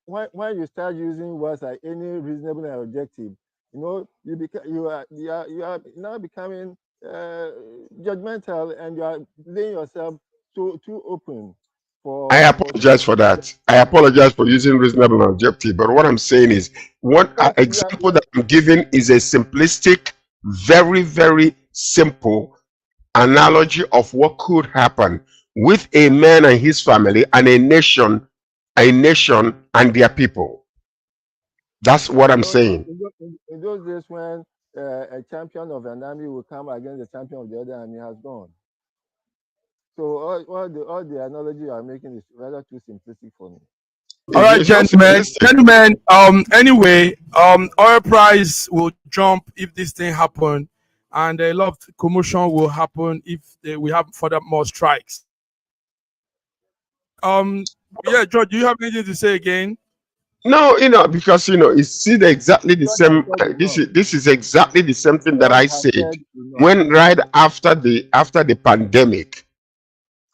when you start using words like any reasonable and objective, you know, you are now becoming judgmental, and you are laying yourself too open I for apologize for that. I apologize for using reasonable and objective. But what I'm saying is, one because example that I'm giving is a simplistic, very, very simple analogy of what could happen with a man and his family and a nation and their people. That's what I'm saying. in those days when a champion of an army will come against the champion of the other army has gone. So all the analogy you are making is rather too simplistic for me. All right, It's not gentlemen. simplistic. Gentlemen, anyway, oil price will jump if this thing happen, and a lot of commotion will happen if we have further more strikes. Yeah, George, do you have anything to say again? No, because it's still exactly the God has same. said enough. This is exactly the same thing that God I has said said enough. when right after the pandemic.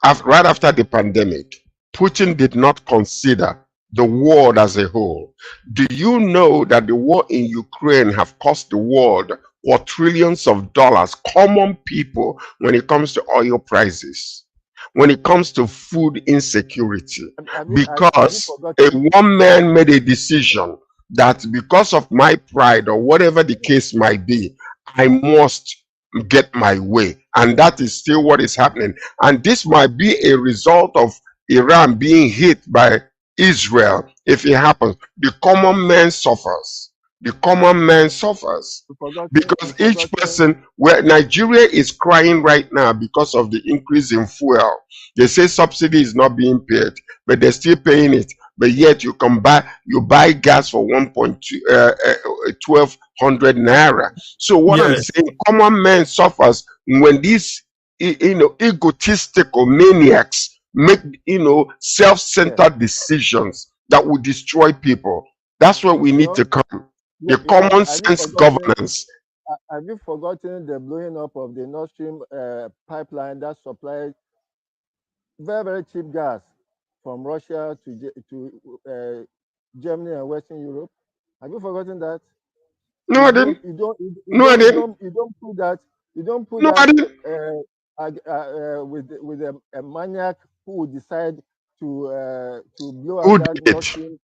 Right after the pandemic, Putin did not consider the world as a whole. Do you know that the war in Ukraine have cost the world for trillions of dollars? Common people, when it comes to oil prices, when it comes to food insecurity, Have you because a forgotten? one man made a decision that because of my pride or whatever the case might be, I must get my way. And that is still what is happening. And this might be a result of Iran being hit by Israel if it happens. The common man suffers. The common man suffers because You've each forgotten. person, where Nigeria is crying right now because of the increase in fuel. They say subsidy is not being paid, but they're still paying it. But yet you buy gas for 1,200 naira. So what I'm Yes. saying, common man suffers when these egotistical maniacs make self-centered decisions that will destroy people. That's where we need to come. The common sense governance. Have you forgotten the blowing up of the Nord Stream pipeline that supplied very, very cheap gas from Russia to Germany and Western Europe? Have you forgotten that? No, I didn't. No, I didn't. You don't put that. You don't put No, that I didn't. with a maniac who would decide to blow up Who that did Nord it? Stream.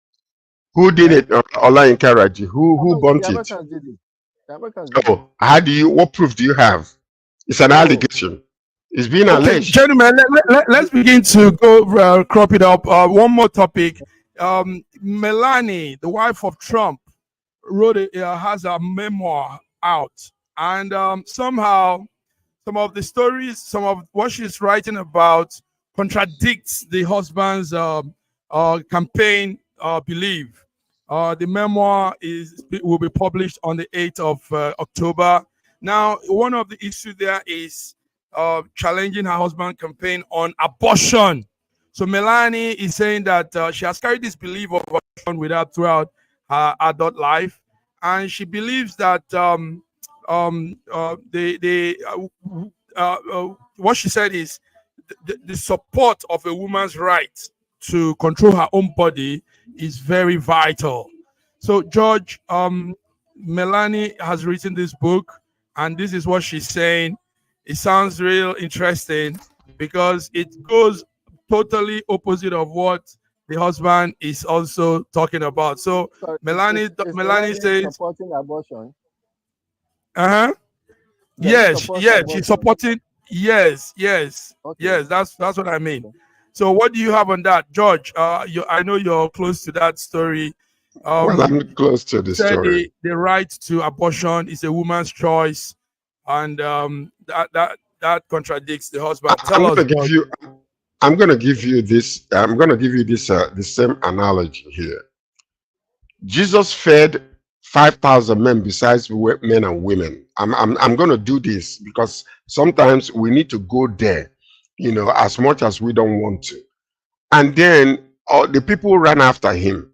Who did Eh? it? Ola Karaji. Who The burnt it? Americans did it. The Americans did it. Oh, what proof do you have? It's an Oh, allegation. It's being Okay, alleged. gentlemen, let's begin to go crop it up. One more topic. Melania, the wife of Trump, has a memoir out, and somehow some of the stories, some of what she's writing about contradicts the husband's campaign belief. The memoir will be published on the 8th of October. Now, one of the issues there is challenging her husband's campaign on abortion. So Melanie is saying that she has carried this belief of abortion with her throughout her adult life, and she believes that what she said is the support of a woman's right to control her own body is very vital. So, George, Melanie has written this book, and this is what she's saying. It sounds real interesting because it goes totally opposite of what the husband is also talking about. So, So is Melanie Melania says, supporting abortion? uh-huh. Does he Yes, support yes, she's abortion? supporting. Yes, yes, Okay. yes. That's what I mean. Okay. So, what do you have on that, George? I know you're close to that story. Well, I'm close to the Said story. the right to abortion is a woman's choice, and that contradicts the husband. I'm Tell going us, to give George. you. I'm going to give you this. I'm going to give you this. The same analogy here. Jesus fed 5,000 men besides men and women. I'm going to do this because sometimes we need to go there, as much as we don't want to. And then all the people ran after him.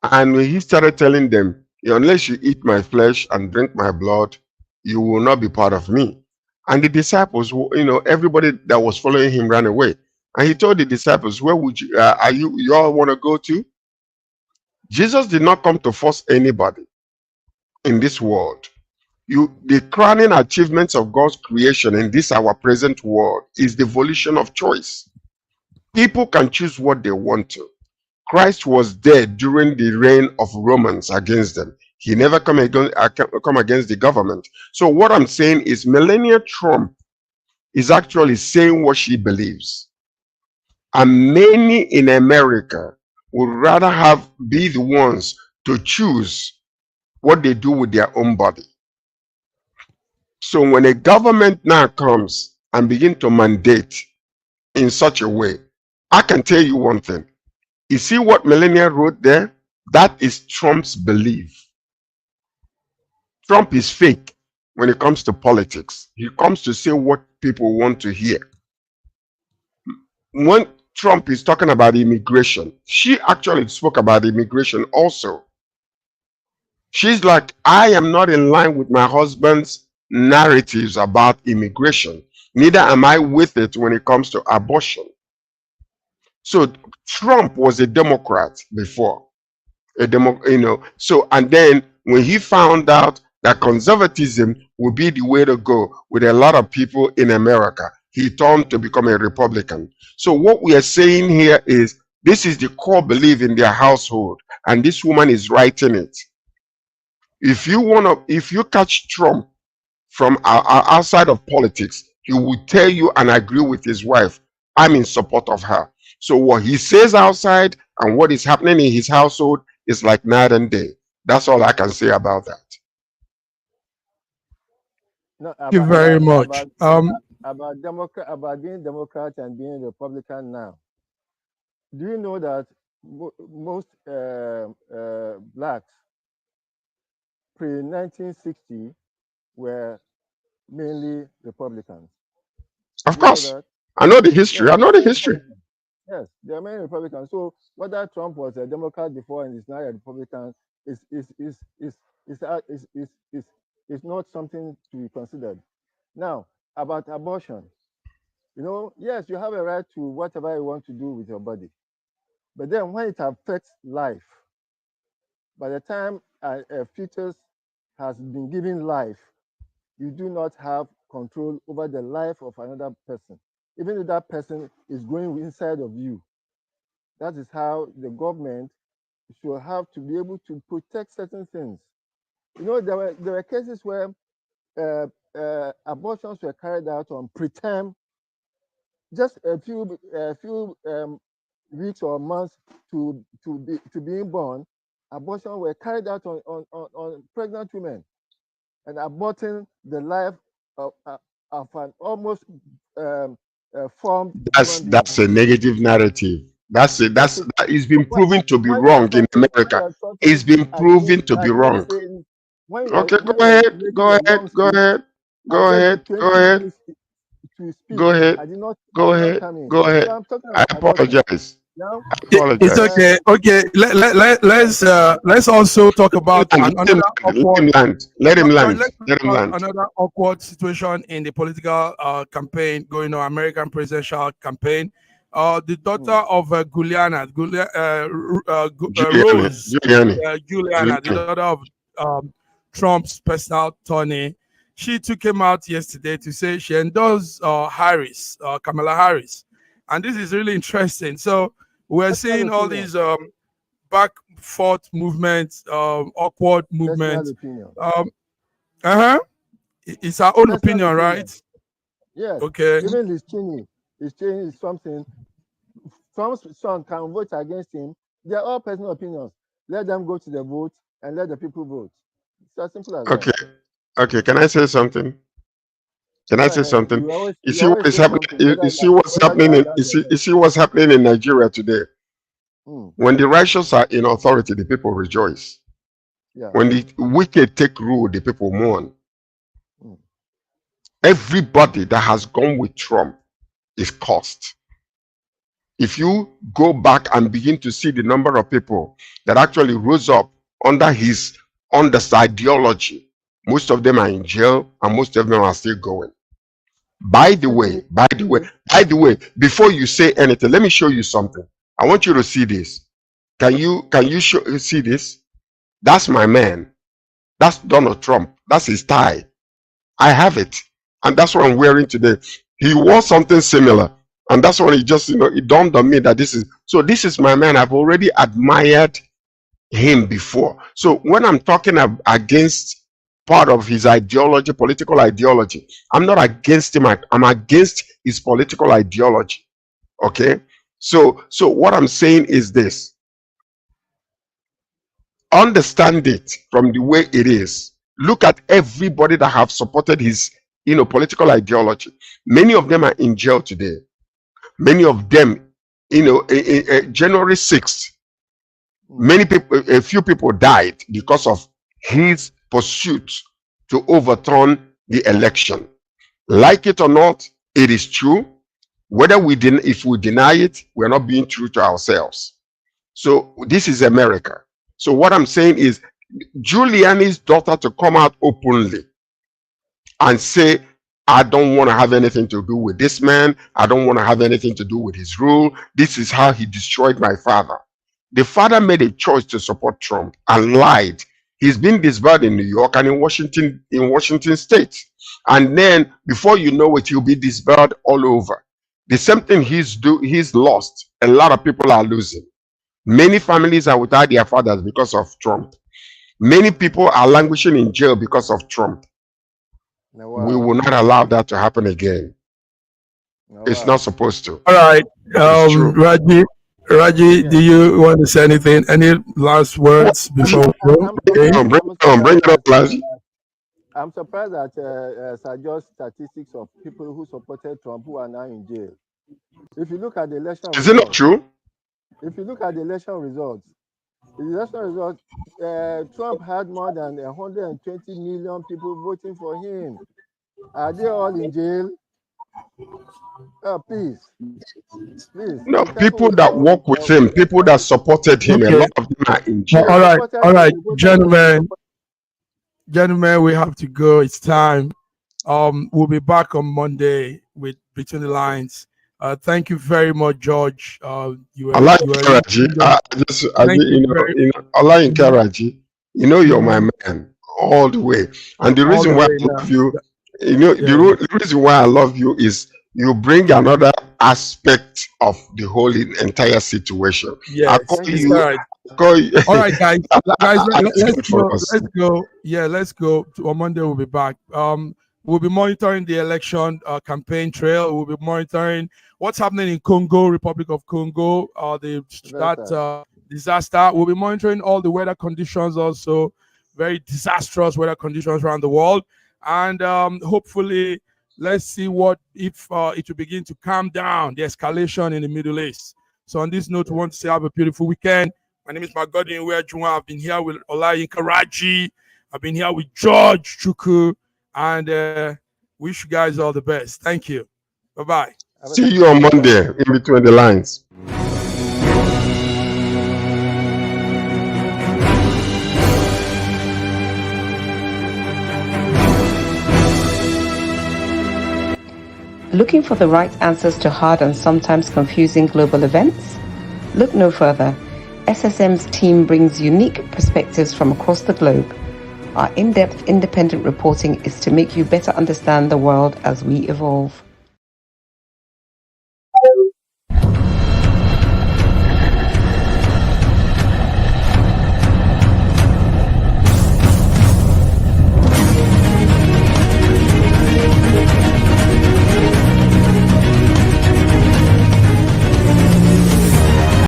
And when he started telling them, unless you eat my flesh and drink my blood, you will not be part of me. And the disciples, everybody that was following him ran away. And he told the disciples, where would you all want to go to? Jesus did not come to force anybody in this world. The crowning achievements of God's creation in this our present world is the volition of choice. People can choose what they want to. Christ was there during the reign of Romans against them. He never come against the government. So what I'm saying is Melania Trump is actually saying what she believes. And many in America would rather be the ones to choose what they do with their own body. So when a government now comes and begin to mandate in such a way, I can tell you one thing. You see what Melania wrote there? That is Trump's belief. Trump is fake when it comes to politics. He comes to say what people want to hear. When Trump is talking about immigration, she actually spoke about immigration also. She's like, I am not in line with my husband's narratives about immigration. Neither am I with it when it comes to abortion. So Trump was a Democrat before. So, and then when he found out that conservatism would be the way to go with a lot of people in America, he turned to become a Republican. So what we are saying here is this is the core belief in their household, and this woman is writing it. If you catch Trump from outside of politics, he will tell you and agree with his wife, I'm in support of her. So what he says outside and what is happening in his household is like night and day. That's all I can say about that. No, Thank you very much. about being Democrat and being Republican now. Do you know that most blacks pre-1960 were mainly Republicans? Of course, I know the history. Yes, I know the history. yes, they are mainly Republicans. So whether Trump was a Democrat before and is now a Republican is not something to be considered. Now, about abortion, yes, you have a right to whatever you want to do with your body. But then when it affects life, by the time a fetus has been given life, you do not have control over the life of another person, even if that person is going inside of you. That is how the government should have to be able to protect certain things. There were cases where abortions were carried out on preterm, just a few weeks or months to being born. Abortion were carried out on pregnant women and aborting the life of an almost formed human being. That's a negative narrative. That's it. That is been proven to be wrong in America. It's been proven to be wrong. Okay, go ahead. Go ahead. Go ahead. Go ahead. Go ahead. Go ahead. Go ahead. Go ahead. I apologize. It's okay. Okay. Let's also talk about another awkward. Let him land. Another awkward situation in the political campaign going on, American presidential campaign. The daughter of Juliana, Rose, Juliana, the daughter of Trump's personal attorney, she came out yesterday to say she endorsed Kamala Harris, and this is really interesting. So we're seeing all these back forth movements, awkward movements. It's our own opinion, right? Yes. Okay. Even his Cheney is something. Trump's son can vote against him. They're all personal opinions. Let them go to the vote and let the people vote. It's as simple as that. Okay. Can I say something? Can I say something? You see what is happening? You see what's happening? You see what's happening in Nigeria today? When the righteous are in authority, the people rejoice. Yeah. When the wicked take rule, the people mourn. Everybody that has gone with Trump is cursed. If you go back and begin to see the number of people that actually rose up under his ideology, most of them are in jail and most of them are still going. By the way, before you say anything, let me show you something. I want you to see this. Can you see this? That's my man. That's Donald Trump. That's his tie. I have it. And that's what I'm wearing today. He wore something similar. And that's when it dawned on me that this is my man. I've already admired him before. So when I'm talking against part of his ideology, political ideology, I'm not against him. I'm against his political ideology. Okay? So what I'm saying is this. Understand it from the way it is. Look at everybody that have supported his political ideology. Many of them are in jail today. Many of them, January 6th, a few people died because of his pursuit to overturn the election. Like it or not, it is true. If we deny it, we're not being true to ourselves. So this is America. So what I'm saying is, Giuliani's daughter to come out openly and say, I don't want to have anything to do with this man. I don't want to have anything to do with his rule. This is how he destroyed my father. The father made a choice to support Trump and lied. He's been disbarred in New York and in Washington State. And then before you know it, he'll be disbarred all over. The same thing he's lost. A lot of people are losing. Many families are without their fathers because of Trump. Many people are languishing in jail because of Trump. Wow. We will not allow that to happen again. Wow. It's not supposed to. All right. Raji, do you want to say anything? Any last words before we go? Bring it up, Raji. I'm surprised at Sajos statistics of people who supported Trump who are now in jail. If you look at the election results, is it not true? If you look at the election results, Trump had more than 120 million people voting for him. Are they all in jail? Oh, please. No, people that work with him, people that supported him, a lot of them are in jail. All right, gentlemen, we have to go. It's time. We'll be back on Monday with Between the Lines. Thank you very much, George. Allah Karaji, you're my man all the way. And the reason why I love you, the reason why I love you is you bring another aspect of the whole entire situation. Yes, all right, guys. Let's go. Yeah, let's go. On Monday we'll be back. We'll be monitoring the election campaign trail. We'll be monitoring what's happening in Congo, Republic of Congo, that disaster. We'll be monitoring all the weather conditions also, very disastrous weather conditions around the world. And hopefully, let's see what if it will begin to calm down, the escalation in the Middle East. So on this note, we want to say have a beautiful weekend. My name is Magodin Weajunwa. I've been here with Olayinka Raji. I've been here with George Chuku. And wish you guys all the best. Thank you. Bye-bye. See you on Monday in between the lines. Looking for the right answers to hard and sometimes confusing global events? Look no further. SSM's team brings unique perspectives from across the globe. Our in-depth independent reporting is to make you better understand the world as we evolve.